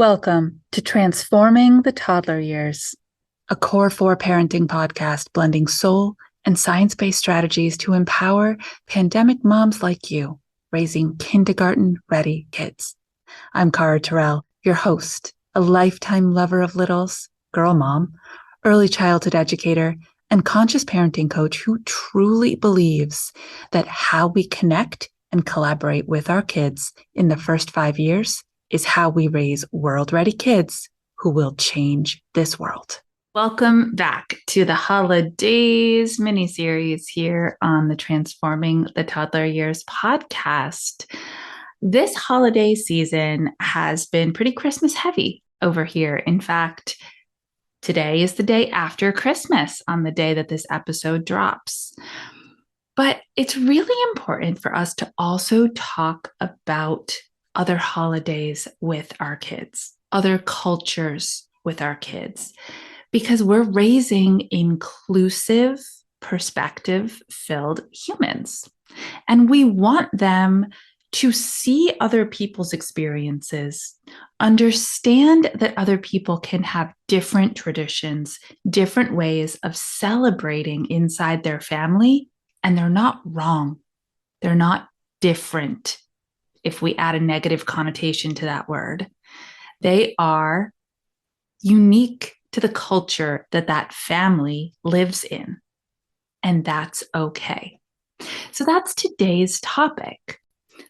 Welcome to Transforming the Toddler Years, a Core 4 parenting podcast blending soul and science-based strategies to empower pandemic moms like you, raising kindergarten-ready kids. I'm Cara Tyrrell, your host, a lifetime lover of littles, girl mom, early childhood educator, and conscious parenting coach who truly believes that how we connect and collaborate with our kids in the first 5 years is how we raise world-ready kids who will change this world. Welcome back to the Holidays mini-series here on the Transforming the Toddler Years podcast. This holiday season has been pretty Christmas heavy over here. In fact, today is the day after Christmas on the day that this episode drops. But it's really important for us to also talk about other holidays with our kids, other cultures with our kids, because we're raising inclusive, perspective-filled humans. And we want them to see other people's experiences, understand that other people can have different traditions, different ways of celebrating inside their family, and they're not wrong. They're not different. If we add a negative connotation to that word, they are unique to the culture that that family lives in, and that's okay. So that's today's topic.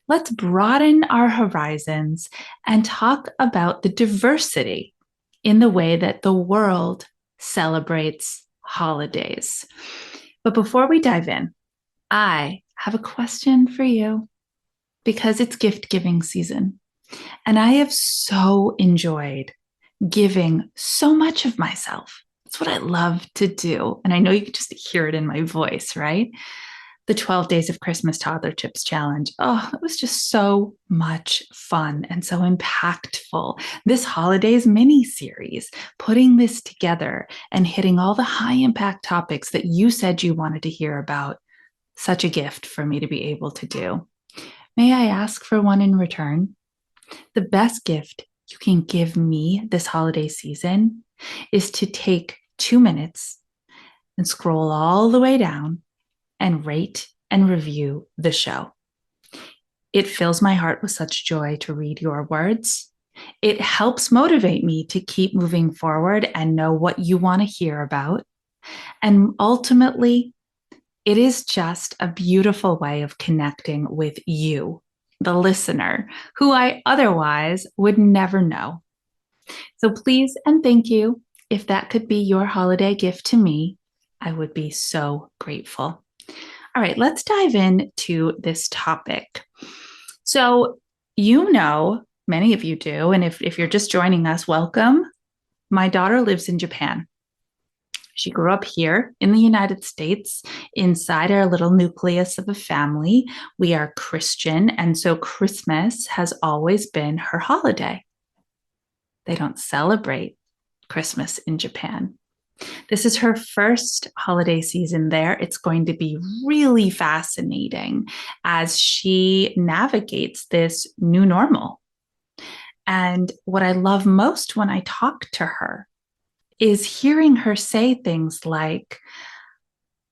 Let's broaden our horizons and talk about the diversity in the way that the world celebrates holidays. But before we dive in, I have a question for you, because it's gift giving season. And I have so enjoyed giving so much of myself. It's what I love to do. And I know you can just hear it in my voice, right? The 12 Days of Christmas Toddler Chips Challenge. Oh, it was just so much fun and so impactful. This holidays mini series, putting this together and hitting all the high impact topics that you said you wanted to hear about. Such a gift for me to be able to do. May I ask for one in return? The best gift you can give me this holiday season is to take 2 minutes and scroll all the way down and rate and review the show. It fills my heart with such joy to read your words. It helps motivate me to keep moving forward and know what you want to hear about. And ultimately, it is just a beautiful way of connecting with you, the listener, who I otherwise would never know. So please and thank you. If that could be your holiday gift to me, I would be so grateful. All right, let's dive into this topic. So, many of you do, and if you're just joining us, welcome. My daughter lives in Japan. She grew up here in the United States, inside our little nucleus of a family. We are Christian, and so Christmas has always been her holiday. They don't celebrate Christmas in Japan. This is her first holiday season there. It's going to be really fascinating as she navigates this new normal. And what I love most when I talk to her is hearing her say things like,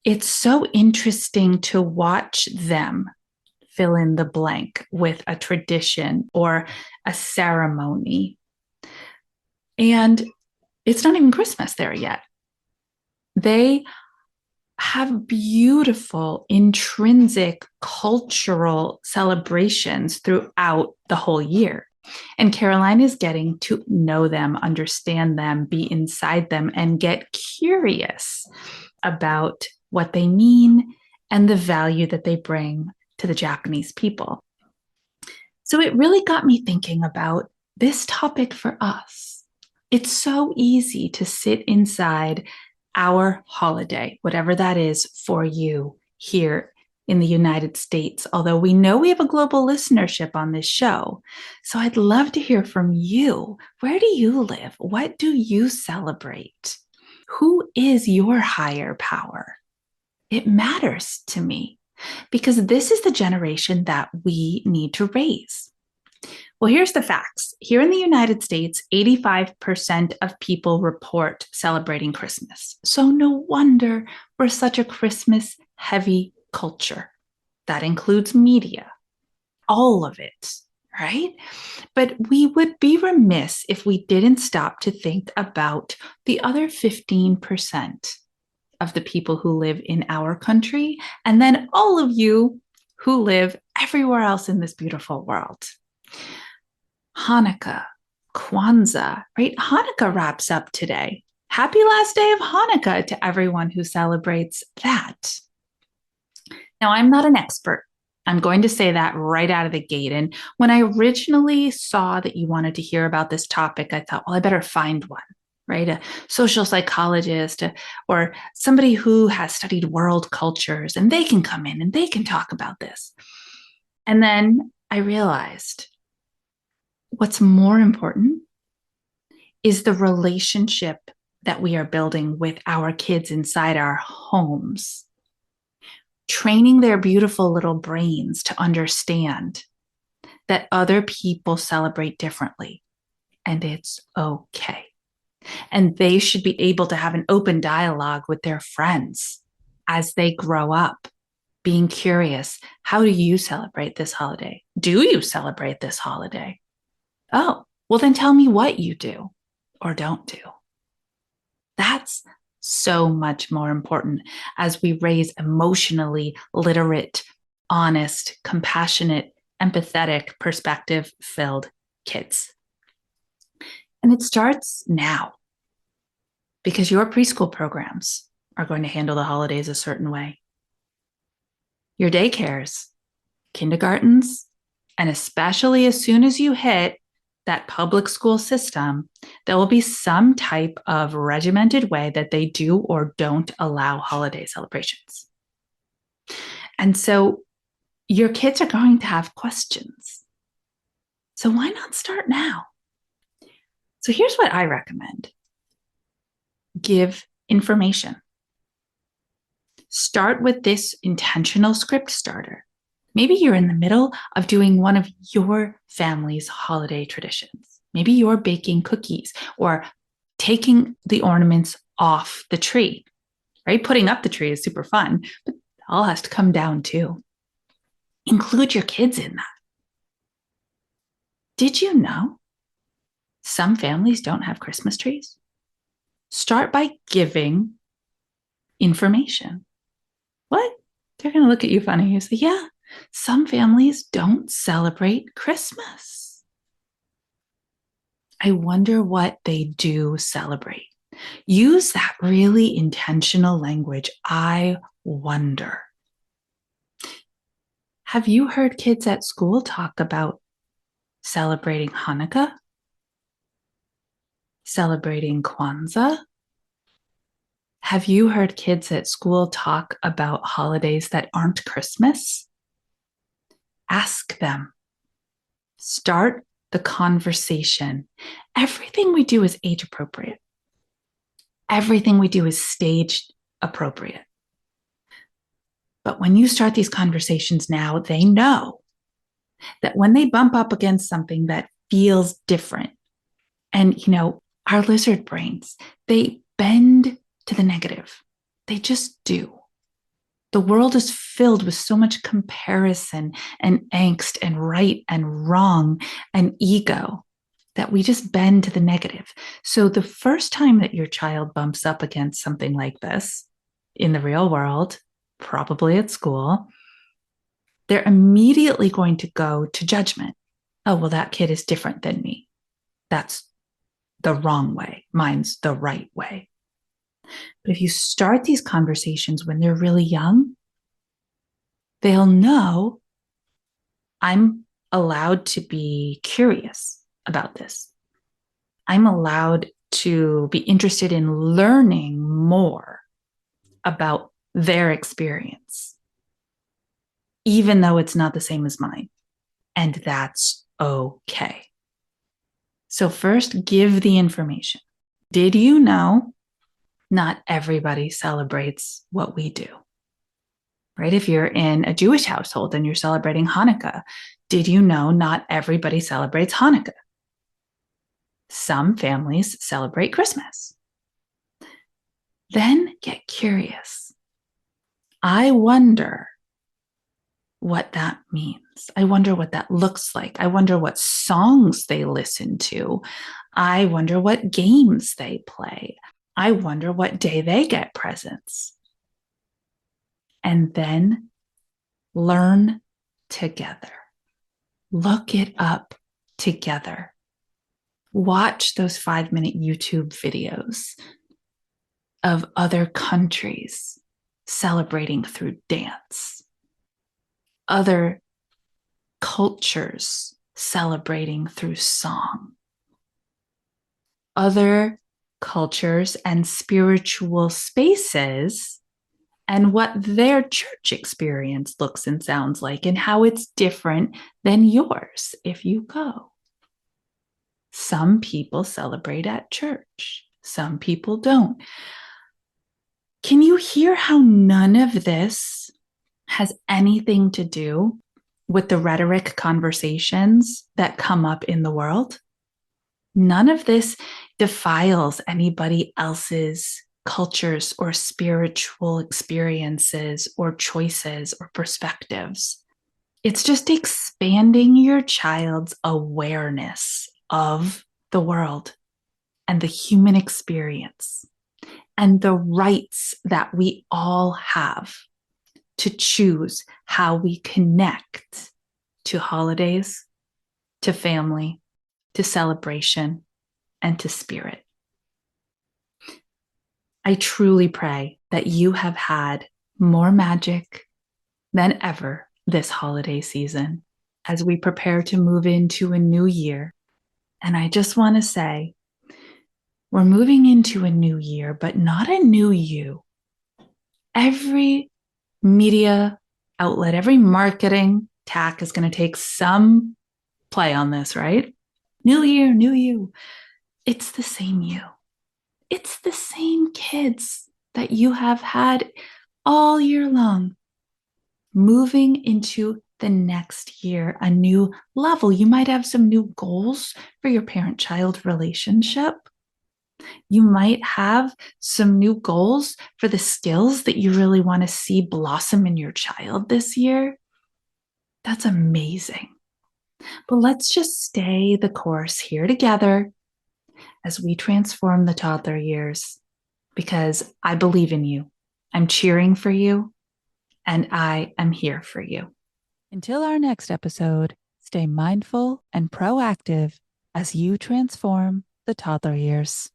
it's so interesting to watch them fill in the blank with a tradition or a ceremony. And it's not even Christmas there yet. They have beautiful, intrinsic cultural celebrations throughout the whole year. And Caroline is getting to know them, understand them, be inside them, and get curious about what they mean and the value that they bring to the Japanese people. So it really got me thinking about this topic for us. It's so easy to sit inside our holiday, whatever that is for you here in the United States, although we know we have a global listenership on this show. So I'd love to hear from you. Where do you live? What do you celebrate? Who is your higher power? It matters to me because this is the generation that we need to raise. Well, here's the facts. Here in the United States, 85% of people report celebrating Christmas. So no wonder we're such a Christmas heavy culture. That includes media, all of it, right? But we would be remiss if we didn't stop to think about the other 15% of the people who live in our country, and then all of you who live everywhere else in this beautiful world. Hanukkah, Kwanzaa, right? Hanukkah wraps up today. Happy last day of Hanukkah to everyone who celebrates that. Now, I'm not an expert. I'm going to say that right out of the gate. And when I originally saw that you wanted to hear about this topic, I thought, well, I better find one, right? A social psychologist or somebody who has studied world cultures, and they can come in and they can talk about this. And then I realized what's more important is the relationship that we are building with our kids inside our homes, training their beautiful little brains to understand that other people celebrate differently and it's okay. And they should be able to have an open dialogue with their friends as they grow up, being curious. How do you celebrate this holiday? Do you celebrate this holiday? Oh, well, then tell me what you do or don't do. That's so much more important as we raise emotionally literate, honest, compassionate, empathetic, perspective-filled kids. And it starts now because your preschool programs are going to handle the holidays a certain way. Your daycares, kindergartens, and especially as soon as you hit that public school system, there will be some type of regimented way that they do or don't allow holiday celebrations. And so your kids are going to have questions. So why not start now? So here's what I recommend. Give information. Start with this intentional script starter. Maybe you're in the middle of doing one of your family's holiday traditions. Maybe you're baking cookies or taking the ornaments off the tree, right? Putting up the tree is super fun, but it all has to come down too. Include your kids in that. Did you know some families don't have Christmas trees? Start by giving information. What? They're going to look at you funny. You say, yeah, some families don't celebrate Christmas. I wonder what they do celebrate. Use that really intentional language. I wonder. Have you heard kids at school talk about celebrating Hanukkah? Celebrating Kwanzaa? Have you heard kids at school talk about holidays that aren't Christmas? Ask them. Start the conversation. Everything we do is age appropriate. Everything we do is stage appropriate. But when you start these conversations now, they know that when they bump up against something that feels different, and our lizard brains, they bend to the negative. They just do. The world is filled with so much comparison and angst and right and wrong and ego that we just bend to the negative. So the first time that your child bumps up against something like this in the real world, probably at school, they're immediately going to go to judgment. Oh, well, that kid is different than me. That's the wrong way. Mine's the right way. But if you start these conversations when they're really young, they'll know I'm allowed to be curious about this. I'm allowed to be interested in learning more about their experience, even though it's not the same as mine. And that's okay. So first, give the information. Did you know not everybody celebrates what we do? Right? If you're in a Jewish household and you're celebrating Hanukkah, Did you know not everybody celebrates Hanukkah? Some families celebrate Christmas. Then get curious. I wonder what that means. I wonder what that looks like. I wonder what songs they listen to. I wonder what games they play. I wonder what day they get presents. And then learn together. Look it up together. Watch those 5-minute YouTube videos of other countries celebrating through dance, other cultures celebrating through song, other cultures and spiritual spaces, and what their church experience looks and sounds like, and how it's different than yours if you go. Some people celebrate at church, some people don't. Can you hear how none of this has anything to do with the rhetoric conversations that come up in the world? None of this defiles anybody else's cultures or spiritual experiences or choices or perspectives. It's just expanding your child's awareness of the world and the human experience and the rights that we all have to choose how we connect to holidays, to family, to celebration, and to spirit. I truly pray that you have had more magic than ever this holiday season as we prepare to move into a new year. And I just want to say, we're moving into a new year, but not a new you. Every media outlet, every marketing tack is going to take some play on this, right? New year, new you. It's the same you. It's the same kids that you have had all year long, moving into the next year, a new level. You might have some new goals for your parent-child relationship. You might have some new goals for the skills that you really want to see blossom in your child this year. That's amazing. But let's just stay the course here together as we transform the toddler years, because I believe in you. I'm cheering for you, and I am here for you. Until our next episode, stay mindful and proactive as you transform the toddler years.